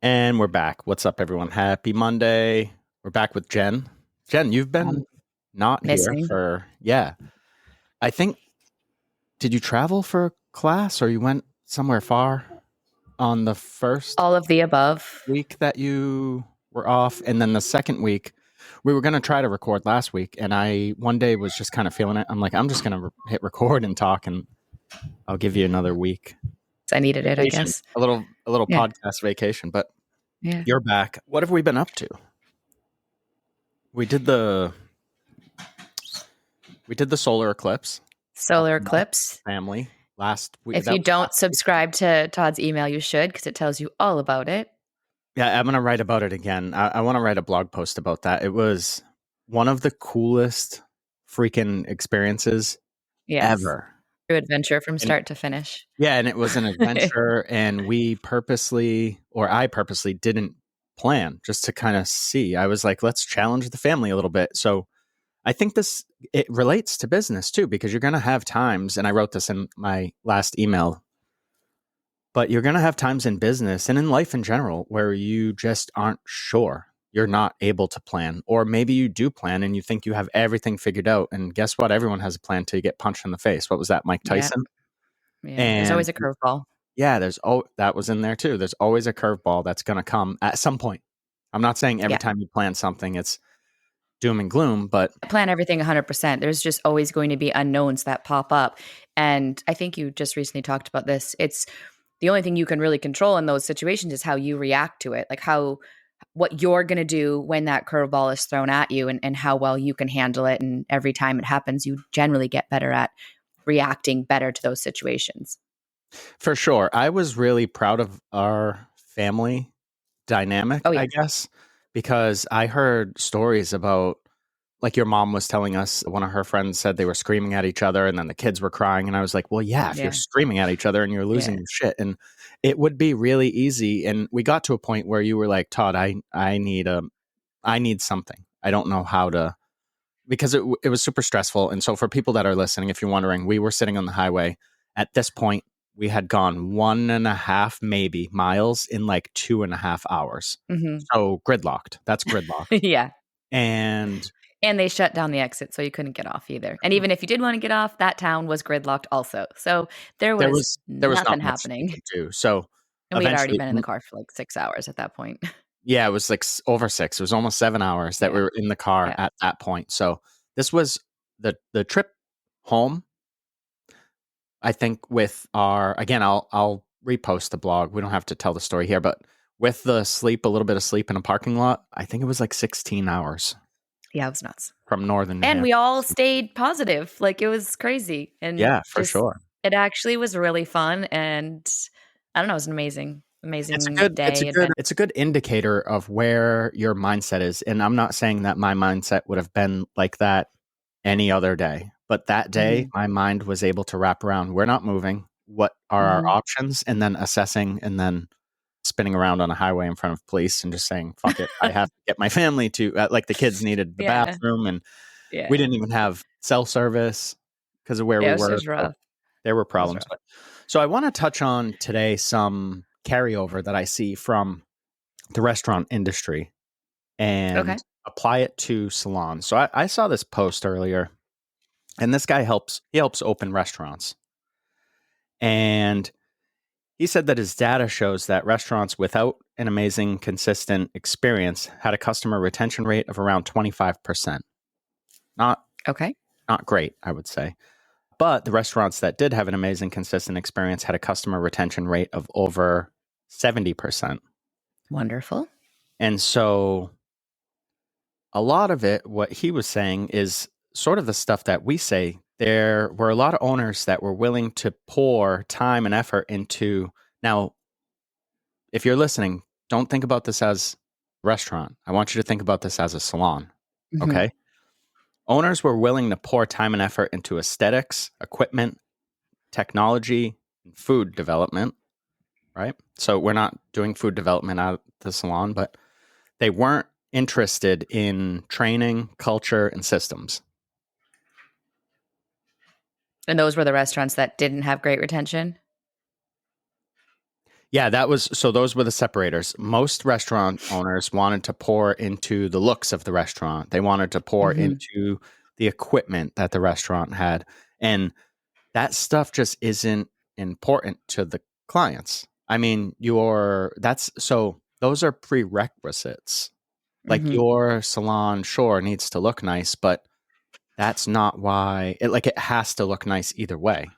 And we're back. What's up, everyone? Happy Monday. We're back with Jen. Jen, you've been not missing. here for, I think, did you travel for class or you went somewhere far on the first All of the above. week that you were off? And then the second week, we were going to try to record last week. And I one day was just kind of feeling it. I'm like, I'm just going to hit record and talk, and I'll give you another week. I needed it, Vacation. I guess. A little podcast vacation, but you're back. What have we been up to? We did the solar eclipse. Solar eclipse. Family last week. If you don't subscribe to Todd's email, you should, because it tells you all about it. Yeah, I'm going to write about it again. I want to write a blog post about that. It was one of the coolest freaking experiences ever. True adventure from start to finish. Yeah, and it was an adventure, and I purposely didn't plan, just to kind of see. I was like, let's challenge the family a little bit. So I think it relates to business too, because you're going to have times, and I wrote this in my last email, but you're going to have times in business and in life in general where you just aren't sure. You're not able to plan, or maybe you do plan and you think you have everything figured out. And guess what? Everyone has a plan till you get punched in the face. What was that, Mike Tyson? Yeah. And there's always a curveball. Yeah, that was in there too. There's always a curveball that's going to come at some point. I'm not saying every time you plan something, it's doom and gloom, but plan everything 100%. There's just always going to be unknowns that pop up. And I think you just recently talked about this. It's the only thing you can really control in those situations is how you react to it. Like what you're going to do when that curveball is thrown at you, and how well you can handle it. And every time it happens, you generally get better at reacting better to those situations. For sure. I was really proud of our family dynamic, I guess, because I heard stories about, like your mom was telling us, one of her friends said they were screaming at each other and then the kids were crying. And I was like, well, if you're screaming at each other and you're losing your shit, and it would be really easy. And we got to a point where you were like, Todd, I need something. I don't know how to, because it was super stressful. And so for people that are listening, if you're wondering, we were sitting on the highway. At this point, we had gone 1.5 maybe miles in like 2.5 hours. Mm-hmm. So gridlocked. That's gridlock. Yeah. And they shut down the exit, so you couldn't get off either. And even if you did want to get off, that town was gridlocked also. So there was nothing happening. So and we had already been in the car for like 6 hours at that point. Yeah, it was like over 6. It was almost 7 hours that we were in the car at that point. So this was the trip home. I think with again, I'll repost the blog. We don't have to tell the story here, but with the a little bit of sleep in a parking lot, I think it was like 16 hours. Yeah, it was nuts. From northern New And we all stayed positive. Like, it was crazy. And yeah, for sure. It actually was really fun. And I don't know, it was an amazing day. It's a good indicator of where your mindset is. And I'm not saying that my mindset would have been like that any other day. But that day, my mind was able to wrap around, we're not moving. What are our options? And then assessing, and then spinning around on a highway in front of police and just saying, fuck it. I have to get my family to, like the kids needed the bathroom, and we didn't even have cell service because of where we were. Rough. There were problems. So I want to touch on today some carryover that I see from the restaurant industry and apply it to salons. So I saw this post earlier, and this guy helps open restaurants. And he said that his data shows that restaurants without an amazing, consistent experience had a customer retention rate of around 25%. Not great, I would say. But the restaurants that did have an amazing, consistent experience had a customer retention rate of over 70%. Wonderful. And so a lot of it, what he was saying, is sort of the stuff that we say. There were a lot of owners that were willing to pour time and effort into. Now, if you're listening, don't think about this as a restaurant. I want you to think about this as a salon. Mm-hmm. Okay? Owners were willing to pour time and effort into aesthetics, equipment, technology, and food development, right? So we're not doing food development at the salon, but they weren't interested in training, culture, and systems. And those were the restaurants that didn't have great retention? Yeah, those were the separators. Most restaurant owners wanted to pour into the looks of the restaurant. They wanted to pour Hmm. into the equipment that the restaurant had. And that stuff just isn't important to the clients. I mean, those are prerequisites. Like Hmm. your salon, sure, needs to look nice, but that's not why it has to look nice either way.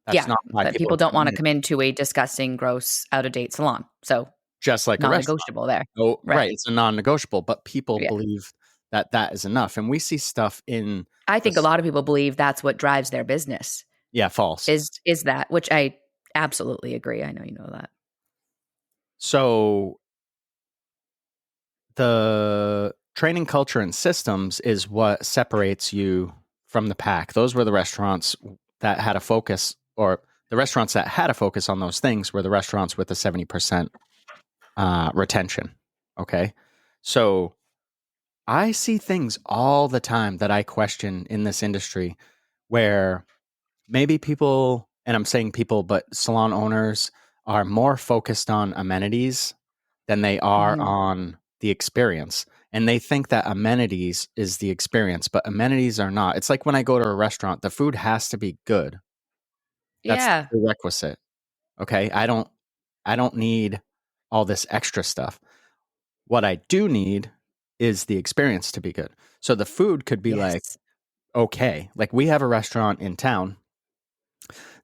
That's Yeah, not why but people people are don't want coming to in. come into a disgusting, gross, out of date salon. So Just like a restaurant. non-negotiable there. Oh, Right. right, it's a non-negotiable, but people Yeah. believe that that is enough, and we see stuff in I think a this. lot of people believe that's what drives their business Yeah, false. is that, which I absolutely agree. I know you know that. So the training culture and systems is what separates you from the pack. Those were the restaurants that had a focus, or the restaurants that had a focus on those things were the restaurants with the 70% retention. Okay. So I see things all the time that I question in this industry where maybe people, and I'm saying people, but salon owners are more focused on amenities than they are Hmm. on the experience. And they think that amenities is the experience, but amenities are not. It's like when I go to a restaurant, the food has to be good. That's the Yeah. prerequisite. Okay. I don't need all this extra stuff. What I do need is the experience to be good. So the food could be like, Yes. okay. Like we have a restaurant in town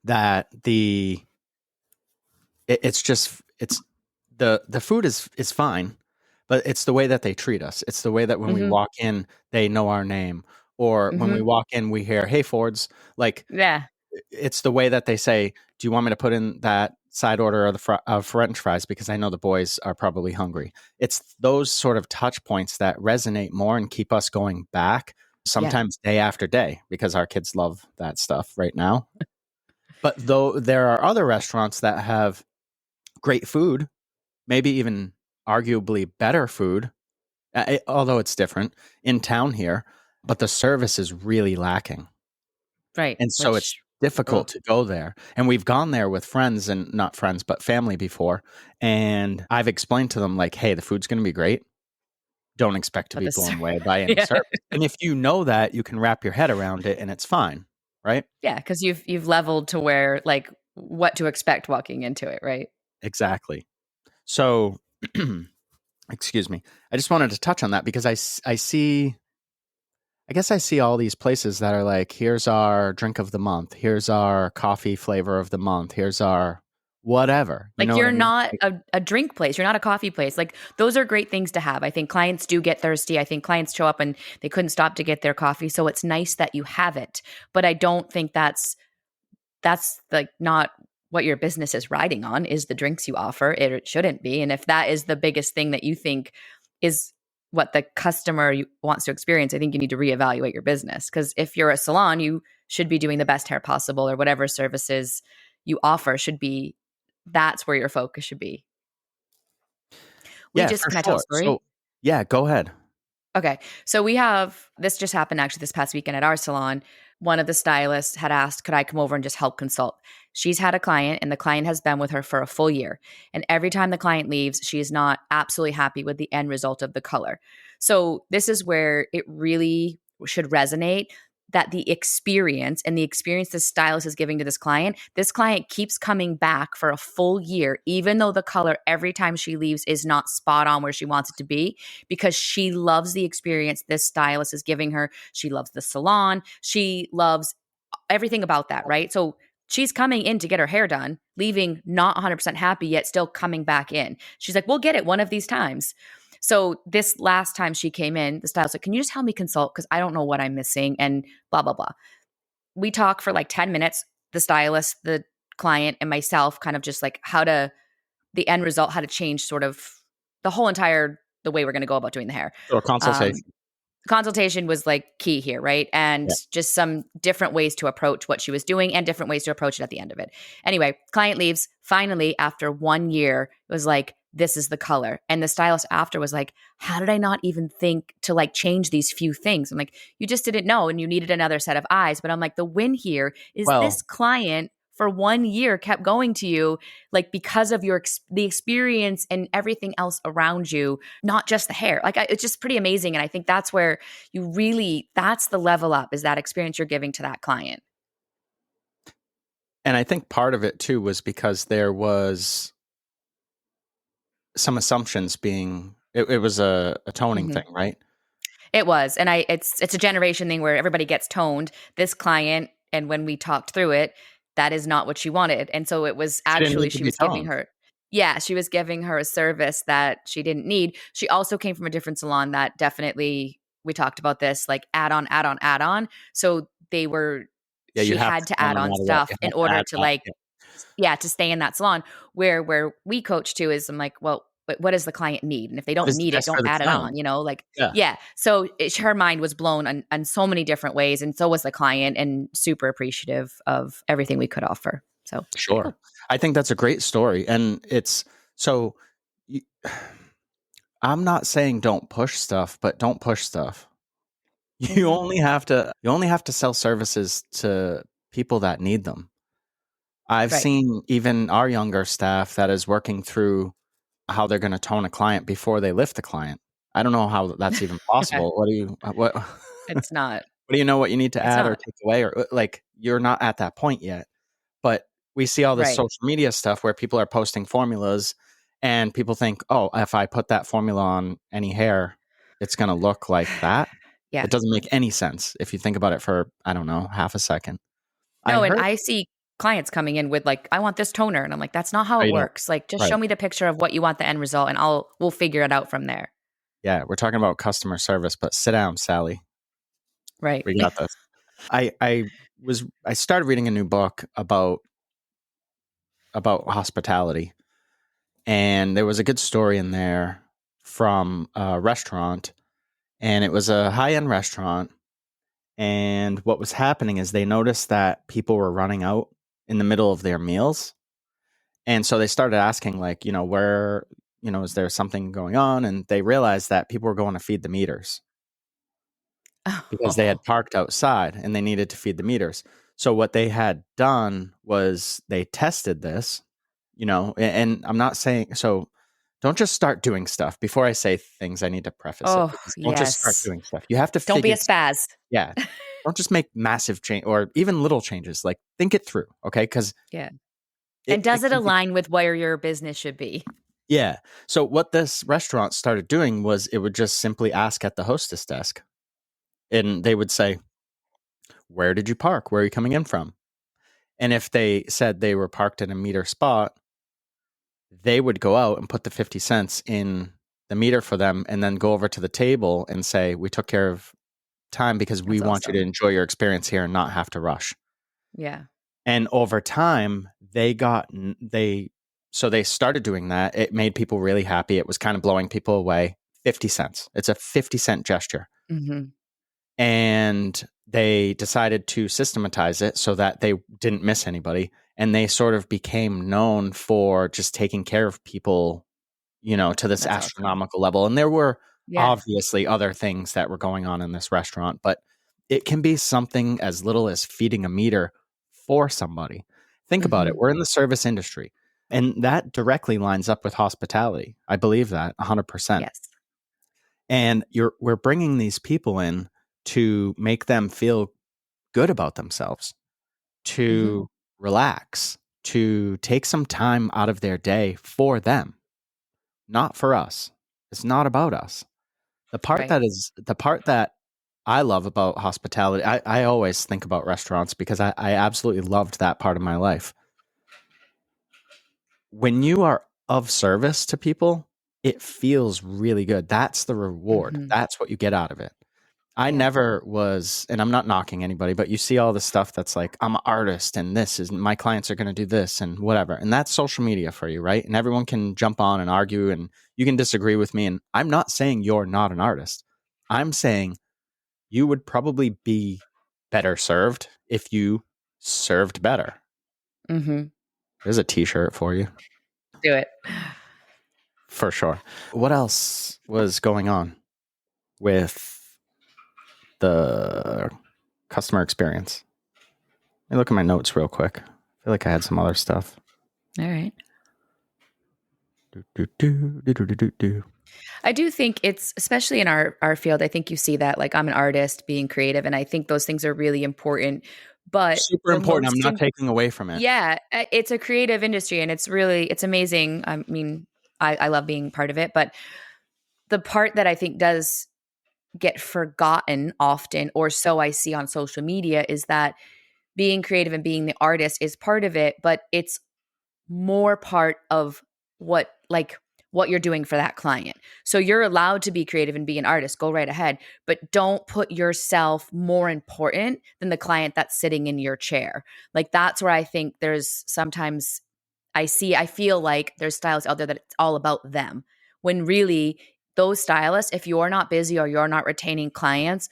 that it's the food is fine, but it's the way that they treat us. It's the way that when we Hmm. walk in, they know our name, or when we Hmm. walk in, we hear, "Hey, Fords." Like Yeah. it's the way that they say, "Do you want me to put in that side order of of French fries because I know the boys are probably hungry." It's those sort of touch points that resonate more and keep us going back. Yeah. Sometimes day after day because our kids love that stuff right now. But though there are other restaurants that have great food, maybe even arguably better food, although it's different in town here, but the service is really lacking. Right. And so it's Which, difficult oh, to go there. And we've gone there with friends and not friends, but family before. And I've explained to them, like, hey, the food's going to be great. Don't expect to but be this, blown away by any yeah, service. And if you know that, you can wrap your head around it and it's fine. Right. yeah, because you've leveled to where like what to expect walking into it, right? Exactly. So, excuse me. I just wanted to touch on that because I see I guess I see all these places that are like, here's our drink of the month, here's our coffee flavor of the month, here's our whatever. You Like know what you're I mean? not a drink place, you're not a coffee place. Like those are great things to have. I think clients do get thirsty. I think clients show up and they couldn't stop to get their coffee. So it's nice that you have it. But I don't think that's like not what your business is riding on is the drinks you offer. It shouldn't be. And if that is the biggest thing that you think is what the customer wants to experience, I think you need to reevaluate your business. Because if you're a salon, you should be doing the best hair possible, or whatever services you offer should be, that's where your focus should be. We Yeah, just, for can I tell a sure. story? So, yeah, go ahead. Okay. So we have this just happened actually this past weekend at our salon. One of the stylists had asked, could I come over and just help consult? She's had a client and the client has been with her for a full year. And every time the client leaves, she is not absolutely happy with the end result of the color. So this is where it really should resonate that the experience and the experience the stylist is giving to this client keeps coming back for a full year, even though the color every time she leaves is not spot on where she wants it to be, because she loves the experience this stylist is giving her. She loves the salon. She loves everything about that, right? So she's coming in to get her hair done, leaving not 100% happy, yet still coming back in. She's like, we'll get it one of these times. So this last time she came in, the stylist like, can you just help me consult? Because I don't know what I'm missing and blah, blah, blah. We talk for like 10 minutes, the stylist, the client, and myself, kind of just like the end result, how to change sort of the whole entire, the way we're going to go about doing the hair. So, a Um, consultation. consultation was like key here, right? And Yeah. just some different ways to approach what she was doing and different ways to approach it at the end of it. Anyway, client leaves. Finally, after 1 year, it was like, this is the color. And the stylist after was like, how did I not even think to like change these few things? I'm like, you just didn't know and you needed another set of eyes. But I'm like, the win here is this Well, client for 1 year kept going to you, like because of the experience and everything else around you, not just the hair. Like it's just pretty amazing. And I think that's where that's the level up, is that experience you're giving to that client. And I think part of it too was because there was some assumptions it was a toning Mm-hmm. thing, right? It was. And it's a generation thing where everybody gets toned. This client, and when we talked through it, that is not what she wanted. And so it was She didn't actually, need to she be was giving toned. her, yeah, she was giving her a service that she didn't need. She also came from a different salon that definitely, we talked about this, like add on, add on, add on. So Yeah, you she have to had to tone add no on matter what. You stuff in have to order add to that. like, Yeah. yeah, to stay in that salon. Where we coach to is, I'm like, well, but what does the client need? And if they What don't is need it, best don't for the add it client? on, like, Yeah, yeah. So her mind was blown on so many different ways. And so was the client, and super appreciative of everything we could offer. So pretty sure. cool. I think that's a great story. And so y- I'm not saying don't push stuff, but don't push stuff. Hmm. You only have to sell services to people that need them. I've Right. seen even our younger staff that is working through how they're going to tone a client before they lift the client. I don't know how that's even Okay. possible. What It's not. do you know what you need to It's add or not. take away, or like you're not at that point yet. But we see all this Right. social media stuff where people are posting formulas and people think, "Oh, if I put that formula on any hair, it's going to look like that." Yeah. It doesn't make any sense if you think about it for, I don't know, half a second. I No, and heard I see clients coming in with like, I want this toner. And I'm like, that's not how oh, it you don't works. Like, just right. show me the picture of what you want the end result, and we'll figure it out from there. Yeah, we're talking about customer service, but sit down, Sally. Right. We got this. I started reading a new book about hospitality, and there was a good story in there from a restaurant, and it was a high-end restaurant, and what was happening is they noticed that people were running out in the middle of their meals, and so they started asking, like, where, is there something going on? And they realized that people were going to feed the meters because they Oh, had parked outside and they needed to feed the meters. So what they had done was they tested this, and I'm not saying, so don't just start doing stuff. Before I say things, I need to preface it, oh, because don't just start yes. doing stuff. You have to Don't be figure, a spaz. yeah, don't just make massive change or even little changes. Like, think it through, okay? Because Yeah. it, And does it it can be, align with where your business should be? yeah. So what this restaurant started doing was it would just simply ask at the hostess desk, and they would say, "Where did you park? Where are you coming in from?" And if they said they were parked in a meter spot, they would go out and put the 50 cents in the meter for them and then go over to the table and say, "We took care of time because we That's want you to awesome. enjoy your experience here and not have to rush." Yeah. And over time, so they started doing that. It made people really happy. It was kind of blowing people away. 50 cents. It's a 50-cent gesture. Hmm. And they decided to systematize it so that they didn't miss anybody. And they sort of became known for just taking care of people, to this That's awesome. astronomical level. And there were Yeah. obviously other things that were going on in this restaurant, but it can be something as little as feeding a meter for somebody. Think about it. Hmm. We're in the service industry, and that directly lines up with hospitality. I believe that 100%. Yes. And we're bringing these people in to make them feel good about themselves, Hmm. to relax, to take some time out of their day for them, not for us. It's not about us. Right. The part that I love about hospitality, I always think about restaurants because I absolutely loved that part of my life. When you are of service to people, it feels really good. That's the reward. Hmm. That's what you get out of it. I Yeah. never was, and I'm not knocking anybody, but you see all the stuff that's like, I'm an artist and this is my clients are going to do this and whatever. And that's social media for you, right? And everyone can jump on and argue and you can disagree with me. And I'm not saying you're not an artist. I'm saying you would probably be better served if you served better. Hmm. There's a t-shirt for you Do it. for sure. What else was going on with the customer experience? Let me look at my notes real quick. feel like I had some other stuff. All right. Do, do, do, do, do, do, do. I do think it's, especially in our field, I think you see that, like, I'm an artist, being creative, and I think those things are really important. But Super for important. I'm most not taking away from it. yeah, it's a creative industry, and it's amazing. I mean, I love being part of it, but the part that I think does get forgotten often, or so I see on social media, is that being creative and being the artist is part of it, but it's more part of what like what you're doing for that client. So you're allowed to be creative and be an artist, go right ahead, but don't put yourself more important than the client that's sitting in your chair. Like, that's where I think there's sometimes I feel like there's stylists out there that it's all about them, when really those stylists, if you're not busy or you're not retaining clients,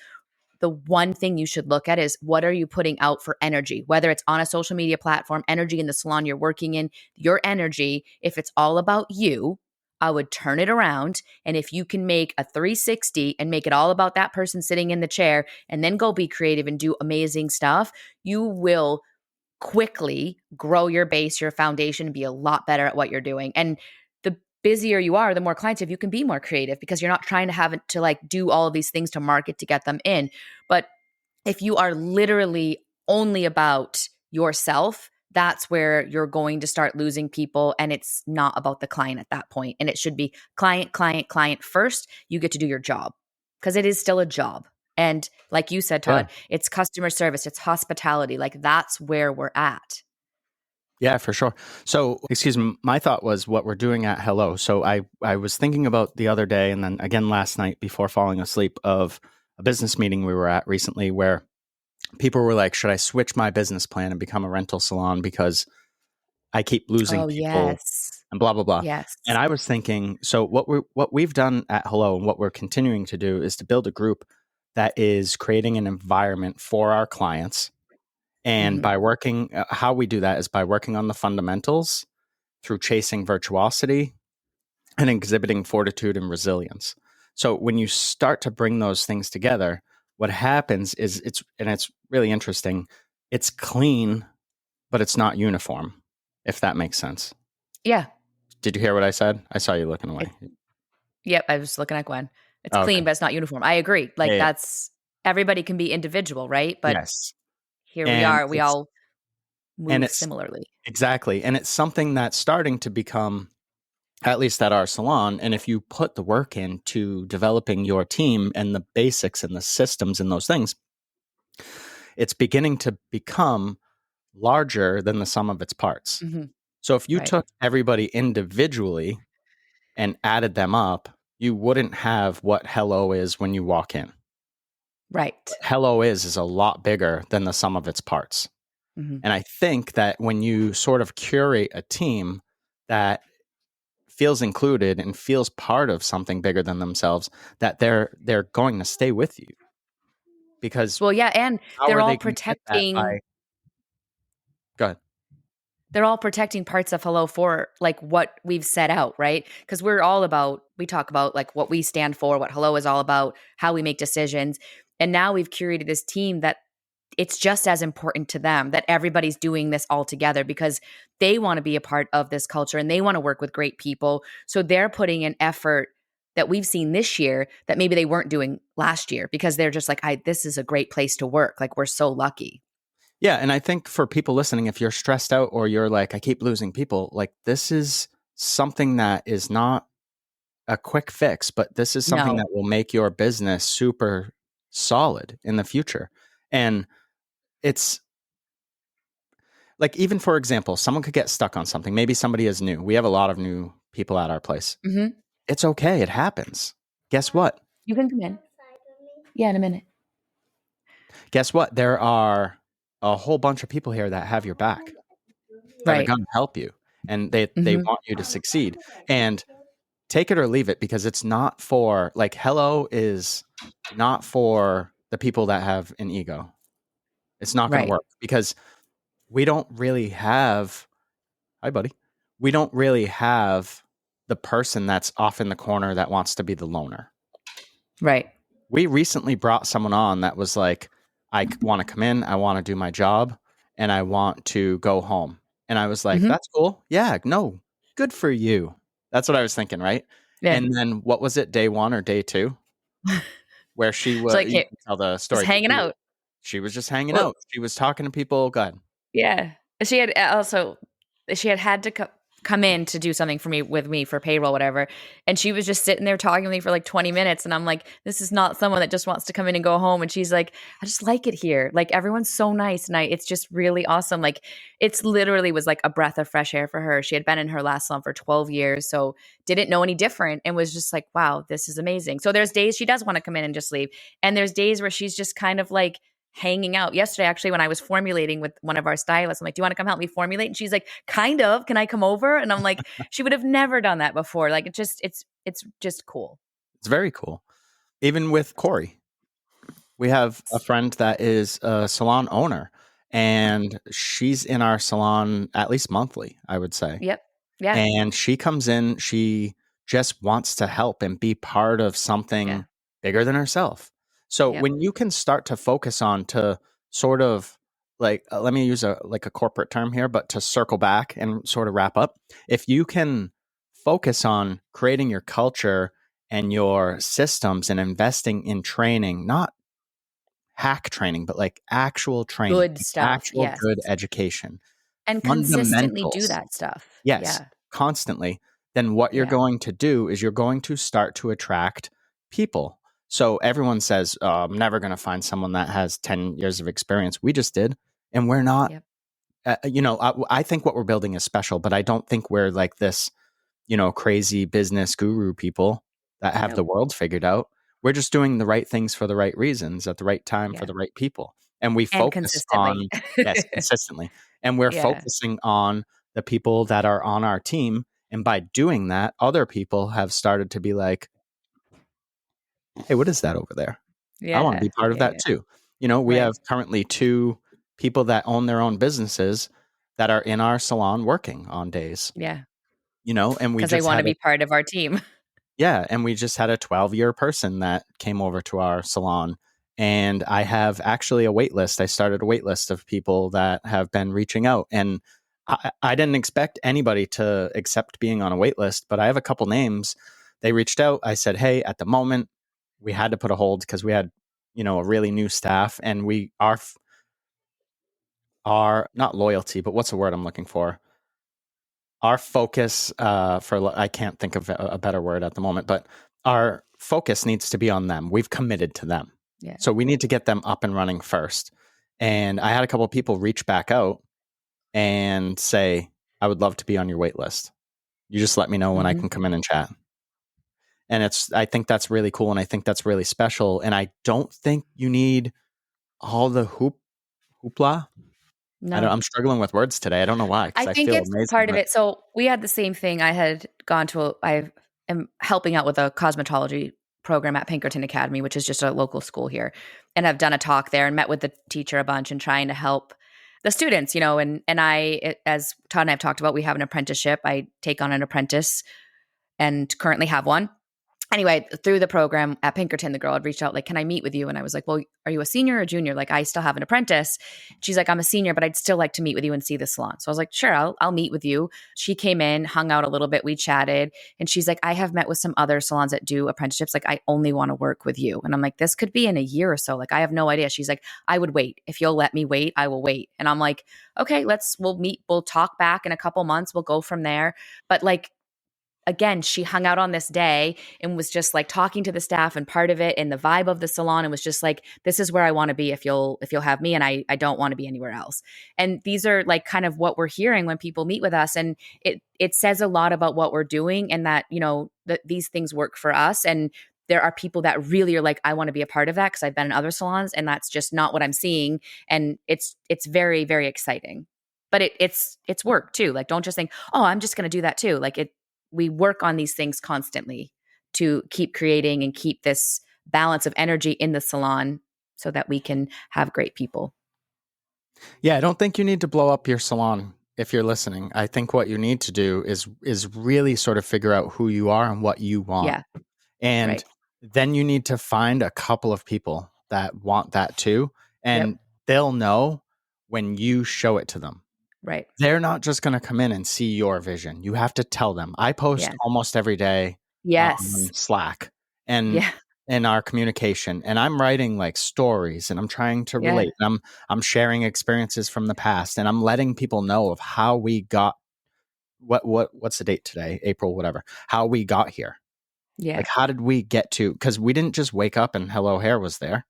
the one thing you should look at is, what are you putting out for energy, whether it's on a social media platform, energy in the salon you're working in, your energy. If it's all about you, I would turn it around. And if you can make a 360 and make it all about that person sitting in the chair, and then go be creative and do amazing stuff, you will quickly grow your base, your foundation, and be a lot better at what you're doing. And the busier you are, the more clients, if you can be more creative, because you're not trying to have it to like do all of these things to market to get them in. But if you are literally only about yourself, that's where you're going to start losing people. And it's not about the client at that point. And it should be client, client, client first. You get to do your job, because it is still a job. And like you said, Yeah. Todd, it's customer service, it's hospitality. Like, that's where we're at. Yeah, for sure. So, excuse me, my thought was what we're doing at Hello. So I was thinking about the other day, and then again last night before falling asleep, of a business meeting we were at recently where people were like, should I switch my business plan and become a rental salon because I keep losing Oh, people yes. and blah, blah, blah. Yes. And I was thinking, so what we've done at Hello and what we're continuing to do is to build a group that is creating an environment for our clients. And Mm-hmm. by working, how we do that is by working on the fundamentals through chasing virtuosity and exhibiting fortitude and resilience. So when you start to bring those things together, what happens is it's really interesting. It's clean, but it's not uniform, if that makes sense. Yeah. Did you hear what I said? I saw you looking away. Yep. I was looking at Gwen. It's Oh, okay. clean, but it's not uniform. I agree. Yeah, Like, yeah. that's, everybody can be individual, right? But Yes. here we And are. We all move it's similarly. exactly. And it's something that's starting to become, at least at our salon. And if you put the work into developing your team and the basics and the systems and those things, it's beginning to become larger than the sum of its parts. Mm-hmm. So if you Right. took everybody individually and added them up, you wouldn't have what Hello is when you walk in. What Right. Hello is a lot bigger than the sum of its parts. Mm-hmm. And I think that when you sort of curate a team that feels included and feels part of something bigger than themselves, that they're going to stay with you. Because Well, yeah, and how they're are all they going to get that protecting by go ahead. they're all protecting parts of Hello for like what we've set out, right? Because we talk about like what we stand for, what Hello is all about, how we make decisions. And now we've curated this team that it's just as important to them that everybody's doing this all together, because they want to be a part of this culture and they want to work with great people. So they're putting an effort that we've seen this year that maybe they weren't doing last year, because they're just like, this is a great place to work. Like, we're so lucky. Yeah, and I think for people listening, if you're stressed out or you're like, I keep losing people, like this is something that is not a quick fix, but this is something No. that will make your business super solid in the future. And it's like, even for example, someone could get stuck on something. Maybe somebody is new. We have a lot of new people at our place. Mm-hmm. It's okay. It happens. Guess what? You can come in. Yeah, in a minute. Guess what? There are a whole bunch of people here that have your back, that are Right. going to help you, and they Mm-hmm. want you to succeed. And take it or leave it, because it's not for, like, Hello is not for the people that have an ego. It's not going to Right. work because we don't really have, hi buddy, we don't really have the person that's off in the corner that wants to be the loner. Right. We recently brought someone on that was like, I want to come in, I want to do my job, and I want to go home. And I was like, Mhm. "That's cool. Yeah, no, good for you." That's what I was thinking, right? Yeah. And then what was it, day 1 or day 2? Where she So, was, like, you it can tell the just story, but hanging out. she was just hanging Well, out. She was talking to people. Go ahead. yeah. She had also she had to come in to do something for me with me for payroll, whatever, and she was just sitting there talking to me for, like, 20 minutes, and I'm like, "This is not someone that just wants to come in and go home," and she's like, "I just like it here. Like, everyone's so nice, and it's just really awesome." Like, it's literally was like a breath of fresh air for her. She had been in her last salon for 12 years, so didn't know any different and was just like, "Wow, this is amazing." So there's days she does wanna come in and just leave, and there's days where she's just kind of, like, hanging out. Yesterday, actually, when I was formulating with one of our stylists, I'm like, "Do you wanna come help me formulate?" And she's like, "Kind of. Can I come over?" And I'm like, she would have never done that before. Like, it's just cool. It's very cool. Even with Corey, we have a friend that is a salon owner, and she's in our salon at least monthly, I would say. Yep. Yeah. And she comes in, she just wants to help and be part of Yeah. something bigger than herself. So Yep. when you can start to focus on to sort of like let me use a corporate term here, but to circle back and sort of wrap up, if you can focus on creating your culture and your systems and investing in training, not hack training, but like actual training, Good like stuff. actual Yes. good education, And consistently do fundamentals. that stuff. Yes, Yeah. constantly. Then what you're Yeah. going to do is you're going to start to attract people. So everyone says, I'm never going to find someone that has 10 years of experience. We just did. And we're not, Yep. I think what we're building is special, but I don't think we're like this, crazy business guru people that have the Nope. world figured out. We're just doing the right things for the right reasons at the right time for Yeah. the right people. And we And focus consistently. on, yes, consistently. And we're Yeah. focusing on the people that are on our team. And by doing that, other people have started to be like, hey, what is that over there? I want to Yeah. be part of Yeah. that Yeah. too. We Right. have currently 2 people that own their own businesses that are in our salon working on days, Yeah. and we Because they just want to had be part of our team. yeah, and we just had a 12-year person that came over to our salon. And I have actually a wait list. I started a wait list of people that have been reaching out. And I didn't expect anybody to accept being on a wait list, but I have a couple names. They reached out. I said, hey, at the moment, we had to put a hold because we had, a really new staff. And our not loyalty, but what's the word I'm looking for? Our focus I can't think of a better word at the moment, but our focus needs to be on them. We've committed to them. Yeah. So we need to get them up and running first. And I had a couple of people reach back out and say, I would love to be on your wait list. You just let me know when I Hmm. can come in and chat. And I think that's really cool. And I think that's really special. And I don't think you need all the hoopla. No. I'm struggling with words today. I don't know why, because I I think feel it's amazing, part of but it. So we had the same thing. I had gone to I am helping out with a cosmetology program at Pinkerton Academy, which is just a local school here. And I've done a talk there and met with the teacher a bunch and trying to help the students, as Todd and I have talked about, we have an apprenticeship. I take on an apprentice and currently have one. Anyway, through the program at Pinkerton, the girl had reached out, like, can I meet with you? And I was like, well, are you a senior or a junior? Like, I still have an apprentice. She's like, I'm a senior, but I'd still like to meet with you and see the salon. So I was like, sure, I'll meet with you. She came in, hung out a little bit. We chatted. And she's like, I have met with some other salons that do apprenticeships. Like, I only want to work with you. And I'm like, this could be in a year or so. Like, I have no idea. She's like, I would wait. If you'll let me wait, I will wait. And I'm like, okay, we'll meet. We'll talk back in a couple months. We'll go from there. But like, again, she hung out on this day and was just like talking to the staff and part of it and the vibe of the salon and was just like, this is where I want to be if you'll have me, and I don't want to be anywhere else. And these are like kind of what we're hearing when people meet with us. And it says a lot about what we're doing and that, that these things work for us. And there are people that really are like, I want to be a part of that because I've been in other salons and that's just not what I'm seeing. And it's very, very exciting. But it's work too. Like, don't just think, oh, I'm just going to do that too. Like, we work on these things constantly to keep creating and keep this balance of energy in the salon so that we can have great people. yeah, I don't think you need to blow up your salon if you're listening. I think what you need to do is really sort of figure out who you are and what you want. Yeah, And right. then you need to find a couple of people that want that too. Yep. And they'll know when you show it to them. Right. They're not just going to come in and see your vision. You have to tell them. I post Yeah. almost every day on Yes. Slack and Yeah. in our communication, and I'm writing like stories and I'm trying to Yeah. relate. I'm sharing experiences from the past and I'm letting people know of how we got what's the date today? April whatever. How we got here. Yeah. Like how did we get to, cuz we didn't just wake up and Hello Hair was there.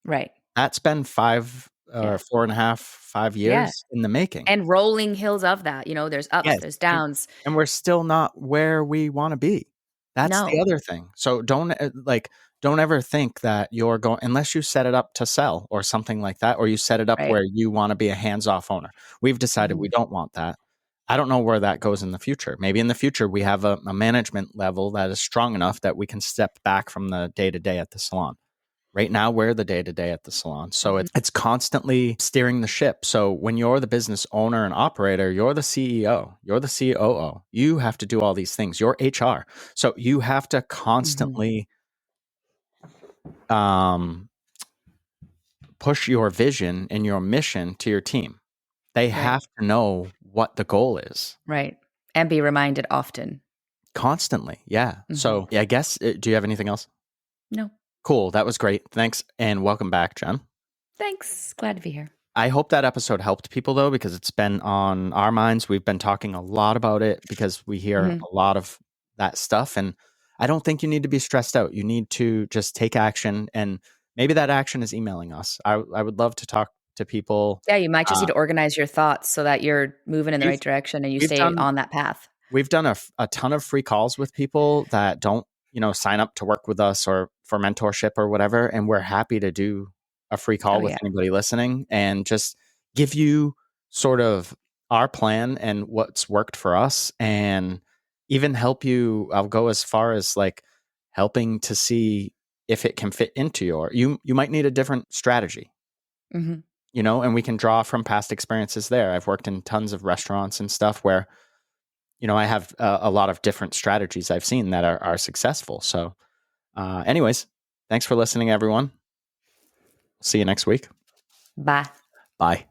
Right. That's been 5 or Yeah. 4.5, 5 Yeah. years in the making. And rolling hills of that, there's ups, Yes, there's and downs. and we're still not where we wanna be. That's the No. other thing. So don't ever think that you're going unless you set it up to sell or something like that, or you set it up Right. where you wanna be a hands-off owner. We've decided we Mhm. don't want that. I don't know where that goes in the future. Maybe in the future, we have a management level that is strong enough that we can step back from the day-to-day at the salon. Right now, we're the day to day at the salon. So Mhm. it's constantly steering the ship. So when you're the business owner and operator, you're the CEO, you're the COO. You have to do all these things. You're HR. So you have to Mhm. constantly um, push your vision and your mission to your team. They Right. have to know what the goal is Right. And be reminded often. constantly. Yeah. Mhm. So yeah, I guess, do you have anything else? No. Cool. That was great. Thanks. And welcome back, Jen. Thanks. Glad to be here. I hope that episode helped people though, because it's been on our minds. We've been talking a lot about it because we hear Mhm. a lot of that stuff. And I don't think you need to be stressed out. You need to just take action. And maybe that action is emailing us. I would love to talk to people. Yeah, you might just Uh, need to organize your thoughts so that you're moving in the we've, right direction and you we've stay done on that path. We've done a ton of free calls with people that don't, sign up to work with us or for mentorship or whatever. And we're happy to do a free Oh, call with yeah. anybody listening and just give you sort of our plan and what's worked for us and even help you. I'll go as far as like helping to see if it can fit into you might need a different strategy, Mhm. and we can draw from past experiences there. I've worked in tons of restaurants and stuff where I have a lot of different strategies I've seen that are successful. So, anyways, thanks for listening, everyone. See you next week. Bye. Bye.